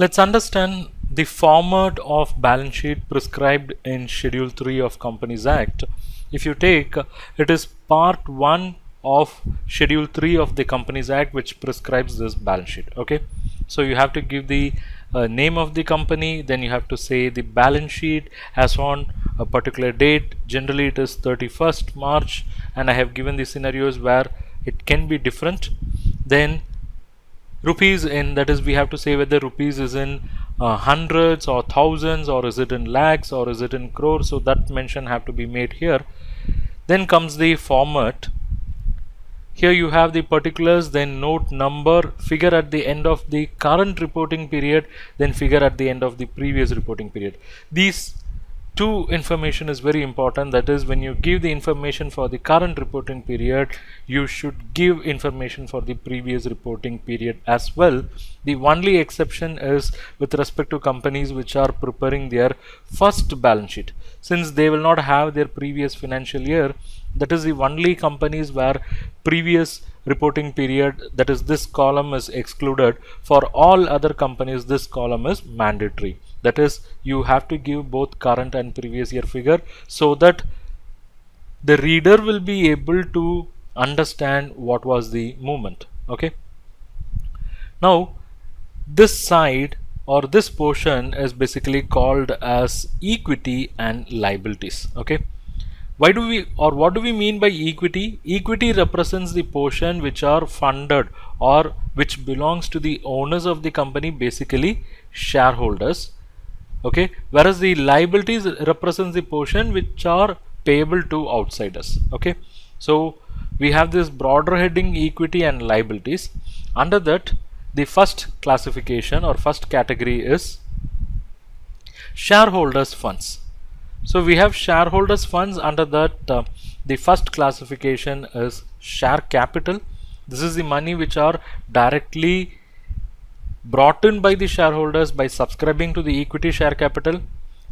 Let's understand the format of balance sheet prescribed in Schedule 3 of Companies Act. If you take, it is part 1 of Schedule 3 of the Companies Act which prescribes this balance sheet. Okay, so you have to give the name of the company, then you have to say the balance sheet as on a particular date. Generally it is 31st March, and I have given the scenarios where it can be different. Then rupees in, that is we have to say whether rupees is in hundreds or thousands, or is it in lakhs, or is it in crores, so that mention have to be made here. Then comes the format. Here you have the particulars, then note number, figure at the end of the current reporting period, then figure at the end of the previous reporting period. These two information is very important. That is, when you give the information for the current reporting period, you should give information for the previous reporting period as well. The only exception is with respect to companies which are preparing their first balance sheet, since they will not have their previous financial year. That is the only companies where previous reporting period, that is this column, is excluded. For all other companies this column is mandatory. That is, you have to give both current and previous year figure so that the reader will be able to understand what was the movement. Okay, now this side or this portion is basically called as equity and liabilities. Okay, why do we, or what do we mean by equity? Equity represents the portion which are funded or which belongs to the owners of the company, basically shareholders. Okay, whereas the liabilities represents the portion which are payable to outsiders. Okay, so we have this broader heading, equity and liabilities. Under that, the first classification or first category is shareholders funds. So we have shareholders funds. Under that, the first classification is share capital. This is the money which are directly brought in by the shareholders by subscribing to the equity share capital.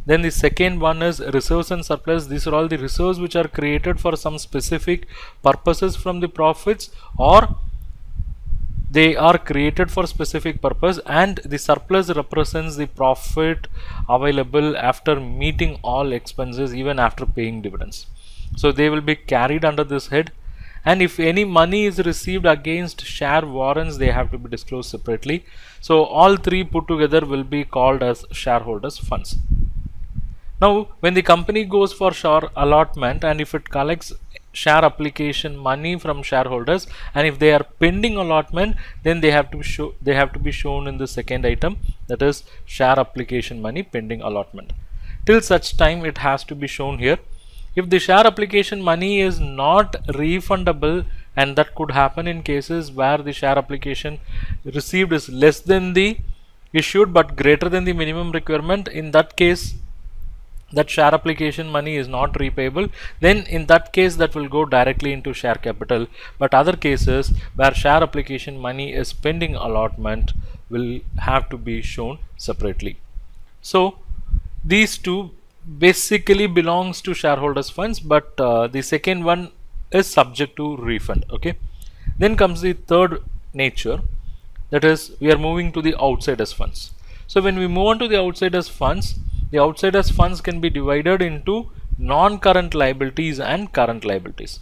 Then the second one is reserves and surplus. These are all the reserves which are created for some specific purposes from the profits, or they are created for specific purpose, and the surplus represents the profit available after meeting all expenses, even after paying dividends. So they will be carried under this head. And if any money is received against share warrants, they have to be disclosed separately. So all three put together will be called as shareholders funds. Now when the company goes for share allotment, and if it collects share application money from shareholders, and if they are pending allotment, then they have to be shown in the second item, that is share application money pending allotment. Till such time it has to be shown here. If the share application money is not refundable, and that could happen in cases where the share application received is less than the issued but greater than the minimum requirement, in that case that share application money is not repayable, then in that case that will go directly into share capital. But other cases where share application money is pending allotment will have to be shown separately. So these two basically belongs to shareholders funds, but the second one is subject to refund. Okay, then comes the third nature, that is we are moving to the outsiders funds. So when we move on to the outsiders funds, the outsiders funds can be divided into non-current liabilities and current liabilities.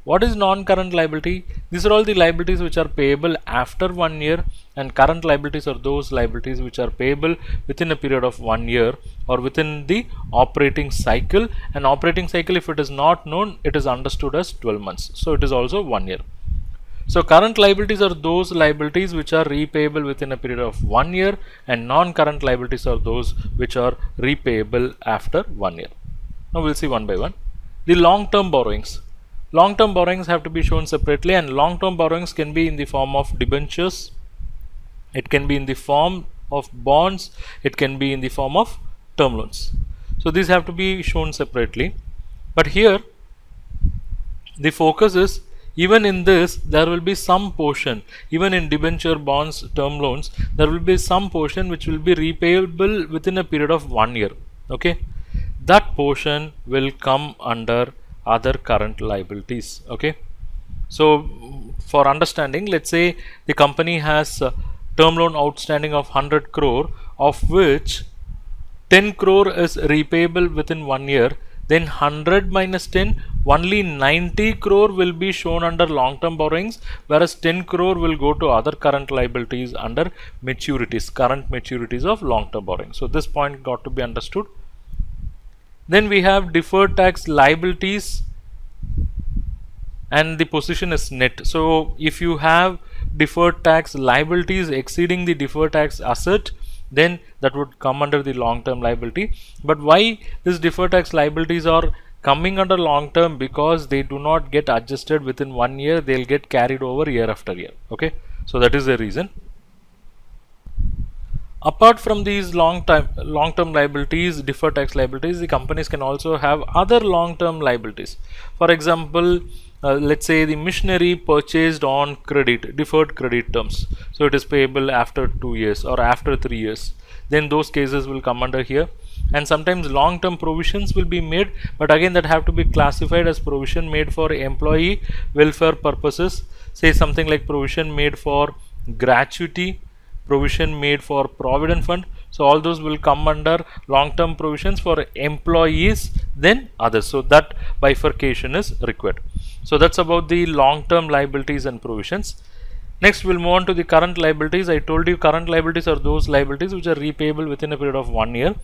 What is non-current liability? These are all the liabilities which are payable after 1 year, and current liabilities are those liabilities which are payable within a period of 1 year or within the operating cycle. And operating cycle, if it is not known, it is understood as 12 months. So it is also 1 year. So current liabilities are those liabilities which are repayable within a period of 1 year, and non-current liabilities are those which are repayable after 1 year. Now we'll see one by one. The long-term borrowings. Long-term borrowings have to be shown separately, and long-term borrowings can be in the form of debentures, it can be in the form of bonds, it can be in the form of term loans. So these have to be shown separately. But here the focus is, even in this there will be some portion, even in debenture, bonds, term loans, there will be some portion which will be repayable within a period of 1 year. Okay, that portion will come under other current liabilities. Okay, so for understanding, let's say the company has term loan outstanding of 100 crore, of which 10 crore is repayable within 1 year, then 100 minus 10, only 90 crore will be shown under long term borrowings, whereas 10 crore will go to other current liabilities under maturities, current maturities of long term borrowings. So this point got to be understood. Then we have deferred tax liabilities, and the position is net. So if you have deferred tax liabilities exceeding the deferred tax asset, then that would come under the long term liability. But why these deferred tax liabilities are coming under long term? Because they do not get adjusted within 1 year, they'll get carried over year after year. Okay, so that is the reason. Apart from these long term liabilities, deferred tax liabilities, the companies can also have other long term liabilities. For example, let's say the machinery purchased on credit, deferred credit terms, so it is payable after 2 years or after 3 years, then those cases will come under here. And sometimes long term provisions will be made, but again that have to be classified as provision made for employee welfare purposes, say something like provision made for gratuity, provision made for provident fund. So all those will come under long term provisions for employees, then others. So that bifurcation is required. So that's about the long term liabilities and provisions. Next we'll move on to the current liabilities. I told you current liabilities are those liabilities which are repayable within a period of 1 year,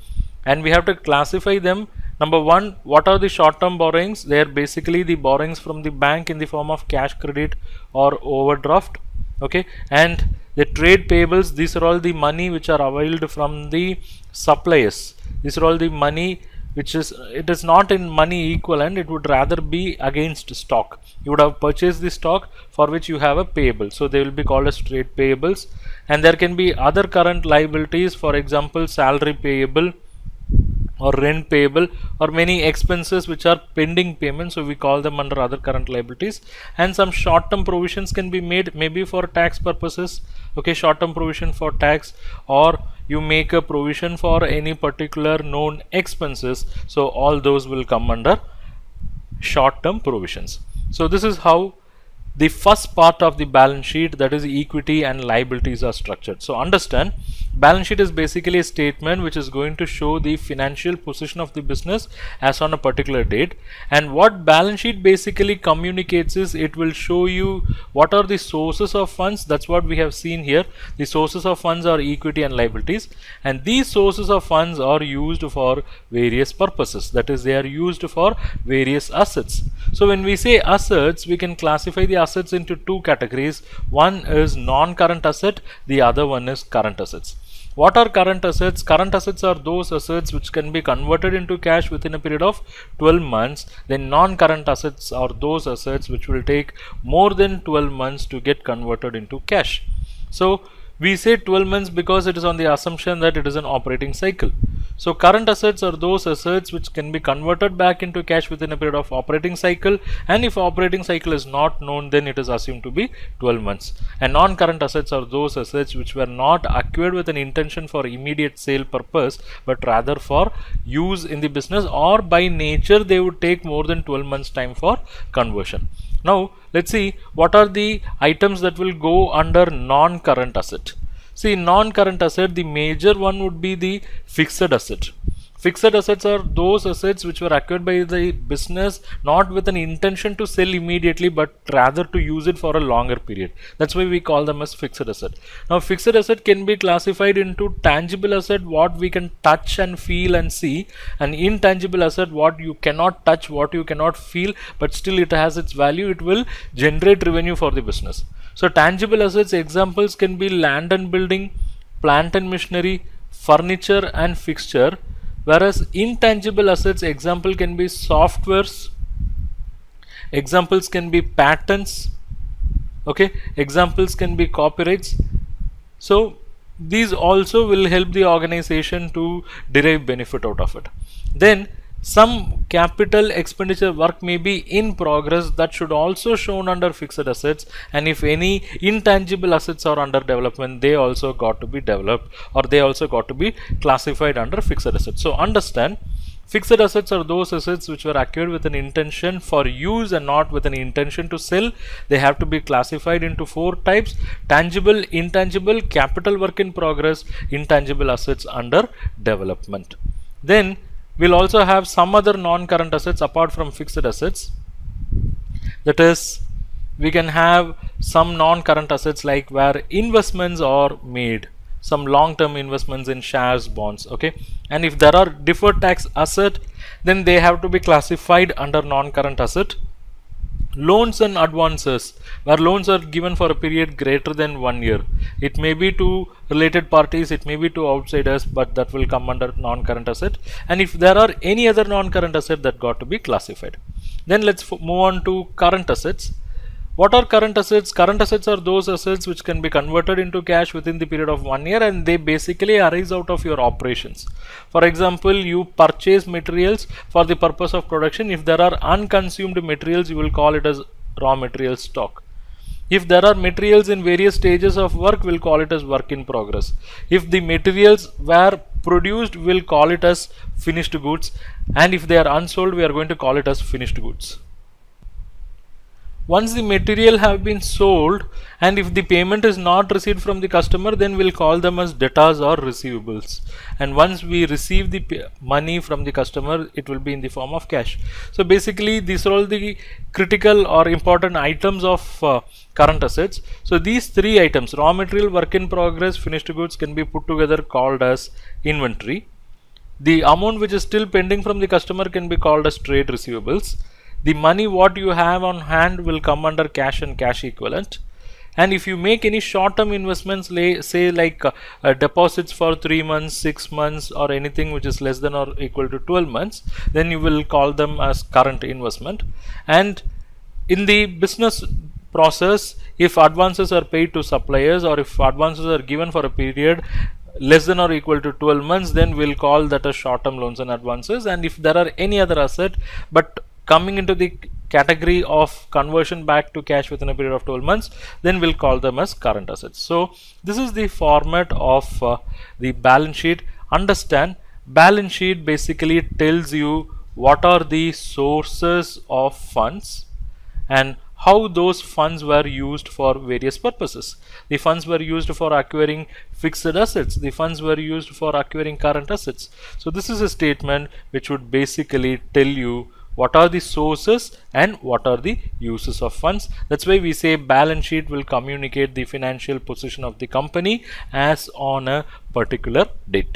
and we have to classify them. Number one, what are the short term borrowings? They are basically the borrowings from the bank in the form of cash credit or overdraft. Okay, and the trade payables, these are all the money which are availed from the suppliers. These are all the money which is, it is not in money equivalent, it would rather be against stock. You would have purchased the stock for which you have a payable, so they will be called as trade payables. And there can be other current liabilities, for example salary payable or rent payable, or many expenses which are pending payment, so we call them under other current liabilities. And some short term provisions can be made, maybe for tax purposes. Okay, short term provision for tax, or you make a provision for any particular known expenses, so all those will come under short term provisions. So this is how the first part of the balance sheet, that is equity and liabilities, are structured. So understand, balance sheet is basically a statement which is going to show the financial position of the business as on a particular date. And what balance sheet basically communicates is, it will show you what are the sources of funds. That's what we have seen here. The sources of funds are equity and liabilities, and these sources of funds are used for various purposes. That is, they are used for various assets. So when we say assets, we can classify the assets into two categories. One is non-current asset, the other one is current assets. What are current assets? Current assets are those assets which can be converted into cash within a period of 12 months. Then non-current assets are those assets which will take more than 12 months to get converted into cash. So we say 12 months because it is on the assumption that it is an operating cycle. So current assets are those assets which can be converted back into cash within a period of operating cycle, and if operating cycle is not known, then it is assumed to be 12 months. And non-current assets are those assets which were not acquired with an intention for immediate sale purpose, but rather for use in the business, or by nature they would take more than 12 months time for conversion. Now let's see what are the items that will go under non-current asset. See, non-current asset, the major one would be the fixed asset. Fixed assets are those assets which were acquired by the business not with an intention to sell immediately, but rather to use it for a longer period. That's why we call them as fixed asset. Now fixed asset can be classified into tangible asset, what we can touch and feel and see, and intangible asset, what you cannot touch, what you cannot feel, but still it has its value, it will generate revenue for the business. So tangible assets examples can be land and building, plant and machinery, furniture and fixture. Whereas intangible assets example can be softwares, examples can be patents, okay, examples can be copyrights. So these also will help the organization to derive benefit out of it. Then some capital expenditure work may be in progress, that should also shown under fixed assets, and if any intangible assets are under development, they also got to be developed, or they also got to be classified under fixed assets. So understand, Fixed assets are those assets which were acquired with an intention for use and not with an intention to sell. They have to be classified into 4 types: tangible, intangible, capital work in progress, intangible assets under development. Then we'll also have some other non-current assets apart from fixed assets. That is, we can have some non-current assets like where investments are made, some long-term investments in shares, bonds, okay. And if there are deferred tax asset, then they have to be classified under non-current asset. Loans and advances, where loans are given for a period greater than 1 year. It may be to related parties, it may be to outsiders, but that will come under non-current asset. And if there are any other non-current asset, that got to be classified. Then let's move on to current assets. What are current assets? Current assets are those assets which can be converted into cash within the period of 1 year, and they basically arise out of your operations. For example, you purchase materials for the purpose of production. If there are unconsumed materials, you will call it as raw material stock. If there are materials in various stages of work, we'll call it as work in progress. If the materials were produced, we'll call it as finished goods. And if they are unsold, we are going to call it as finished goods. Once the material have been sold, and if the payment is not received from the customer, then we'll call them as debtors or receivables. And once we receive the money from the customer, it will be in the form of cash. So basically, these are all the critical or important items of current assets. So these 3 items, raw material, work in progress, finished goods, can be put together called as inventory. The amount which is still pending from the customer can be called as trade receivables. The money what you have on hand will come under cash and cash equivalent. And if you make any short-term investments, say like deposits for 3 months, 6 months, or anything which is less than or equal to 12 months, then you will call them as current investment. And in the business process, if advances are paid to suppliers, or if advances are given for a period less than or equal to 12 months, then we'll call that as short-term loans and advances. And if there are any other asset but coming into the category of conversion back to cash within a period of 12 months, then we'll call them as current assets. So this is the format of the balance sheet. Understand, balance sheet basically tells you what are the sources of funds and how those funds were used for various purposes. The funds were used for acquiring fixed assets. The funds were used for acquiring current assets. So this is a statement which would basically tell you what are the sources and what are the uses of funds. That's why we say balance sheet will communicate the financial position of the company as on a particular date.